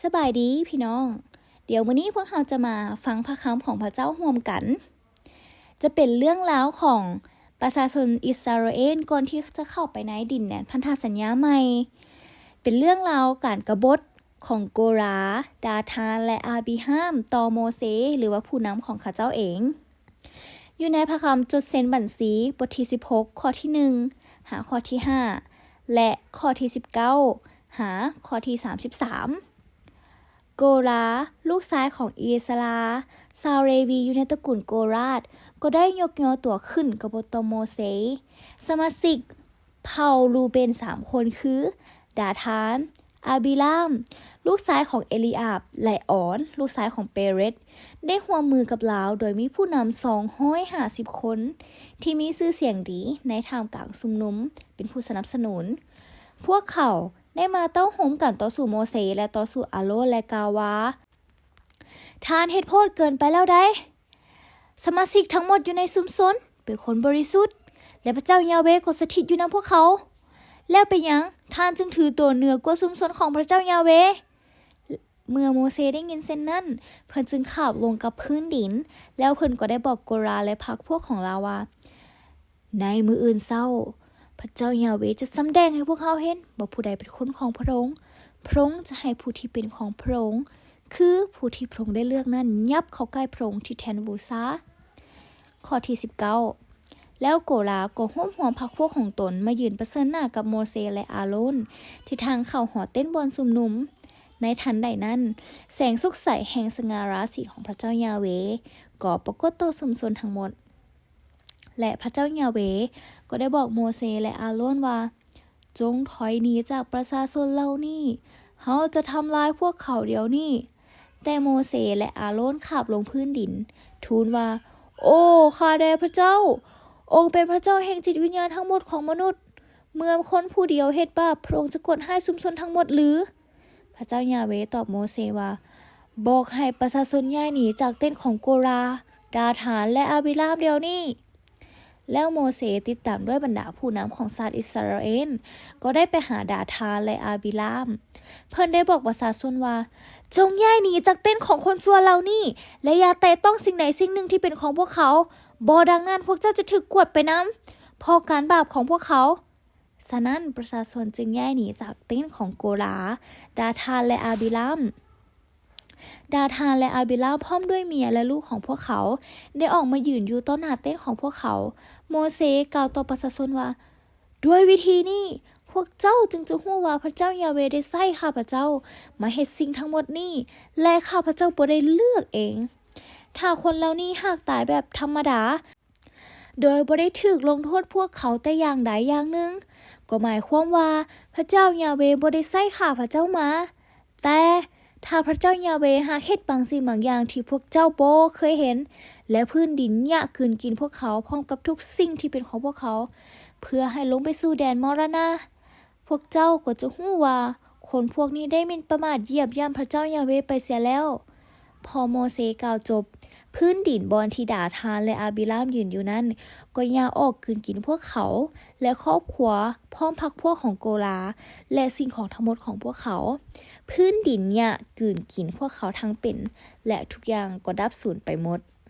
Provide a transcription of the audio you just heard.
สบายดีพี่น้อง เดี๋ยววันนี้พวกเราจะมาฟังพระคำของพระเจ้าร่วมกัน จะเป็นเรื่องราวของประชาชนอิสราเอลก่อนที่จะเข้าไปในดินแดนพันธสัญญาใหม่ เป็นเรื่องราวการกบฏของโกรา ดาธานและอาบิฮามต่อโมเสสหรือว่าผู้นำของข้าเจ้าเอง อยู่ในพระคำจดเซ็นบัญชีบทที่16ข้อที่1หาข้อที่5และข้อที่19หาข้อที่33โกราลูกชายของอีสลาซาวเรวีอยู่ในตระกูลโกราชก็ได้ยกยอตัวขึ้นกบฏต่อโมเสสสมาชิกเผ่ารูเบน3คนคือ ดาธานอาบิลามลูกชายของเอลีอาบและออนลูกชายของเปเรตได้ร่วมมือกับลาวโดยมีผู้นำ250คนที่มีชื่อเสียงดีในท่ามกลางชุมนุมเป็นผู้สนับสนุนพวกเขาได้มาเต้าโหมกันต่อสู่โมเสสและต่อสู่อาโรนและกาวาทานเฮ็ดโพดเกินไปแล้วได้สมาชิกทั้งหมดอยู่ในชุมชนเป็นคนบริสุทธิ์และพระเจ้ายาเวห์ก็สถิตอยู่นำพวกเขาแล้วเป็นหยังท่านจึงถือตัวเหนือกว่าชุมชนของพระเจ้ายาเวห์เมื่อโมเสสได้ยินเช่นนั้นเพิ่นจึงขับลงกับพื้นดินแล้วเพิ่นก็ได้บอกโกราและพรรคพวกของลาว่าในมื้ออื่นเช้าพระเจ้ายาเวห์จะสำแดงให้พวกเขาเห็นว่าผู้ใดเป็นคนของพระองค์พระองค์จะให้ผู้ที่เป็นของพระองค์คือผู้ที่พระองค์ได้เลือกนั้นยับเข้าใกล้พระองค์ที่แทนบูชาข้อที่19แล้วโกราก็ร่วมพรรคพวกของตนมายืนประเสริญหน้ากับโมเสสและอาโรนที่ทางเข้าหอเต้นบนชุมนุมในทันใดนั้นแสงสุขใสแห่งสง่าราศีของพระเจ้ายาเวห์ก็ปรากฏต่อชุมชนทั้งหมดและพระเจ้ายาเวห์ก็ได้บอกโมเสสและอาโรนว่าจงถอยหนีจากประชาชนเหล่านี้เฮาจะทำลายพวกเขาเดี๋ยวนี้แต่โมเสสและอาโรนขาบลงพื้นดินทูลว่าโอ้ข้าแต่พระเจ้าองค์เป็นพระเจ้าแห่งจิตวิญญาณทั้งหมดของมนุษย์เมื่อคนผู้เดียวเฮ็ดบาปพระองค์จะกดให้ชุมชนทั้งหมดหรือพระเจ้ายาเวห์ตอบโมเสสว่าบอกให้ประชาชนย้ายหนีจากเต็นท์ของโกรา ดาธานและอาบิลามเดี๋ยวนี้แล้วโมเสสติดตามด้วยบรรดาผู้นำของชาติอิสราเอลก็ได้ไปหาดาธานและอาบิลามเพิ่นได้บอกประชาชนว่าจงย้ายหนีจากเต็นท์ของคนชั่วเหล่านี้และอย่าแตะต้องสิ่งใดสิ่งหนึ่งที่เป็นของพวกเขาบ่ดังนั้นพวกเจ้าจะถูกกวดไปนำเพราะการบาปของพวกเขาฉะนั้นประชาชนจึงย้ายหนีจากเต็นท์ของโกรา ดาธานและอาบิลามดาธานและอาบิลามพร้อมด้วยเมียและลูกของพวกเขาได้ออกมายืนอยู่ต้นหน้าเต็นท์ของพวกเขาโมเสสกล่าวต่อประชาชนว่าด้วยวิธีนี้พวกเจ้าจึงจะรู้ว่าพระเจ้ายาเวห์ได้ใช้ข้าพเจ้ามาเฮ็ดสิ่งทั้งหมดนี้และข้าพเจ้าบ่ได้เลือกเองถ้าคนเหล่านี้หากตายแบบธรรมดาโดยบ่ได้ถูกลงโทษพวกเขาแต่อย่างใดอย่างหนึ่งก็หมายความว่าพระเจ้ายาเวห์บ่ได้ใช้ข้าพเจ้ามาแต่ถ้าพระเจ้ายาเวห์หากเฮ็ดบางสิ่งบางอย่างที่พวกเจ้าบ่เคยเห็นและพื้นดินยะคืนกินพวกเขาพร้อมกับทุกสิ่งที่เป็นของพวกเขาเพื่อให้ลงไปสู่แดนมรณะพวกเจ้าก็จะรู้ว่าคนพวกนี้ได้หมิ่นประมาทเหยียบย่ำพระเจ้ายาเวห์ไปเสียแล้วพอโมเสสกล่าวจบพื้นดินบอนที่ดาธานและอาบิลามยืนอยู่นั้นก็ย่าออกคืนกินพวกเขาและครอบครัวพร้อมพรรคพวกของโกราและสิ่งของทั้งหมดของพวกเขาพื้นดินเนี่ยกืนกินพวกเขาทั้งเป็นและทุกอย่างก็ดับสูญไปหมด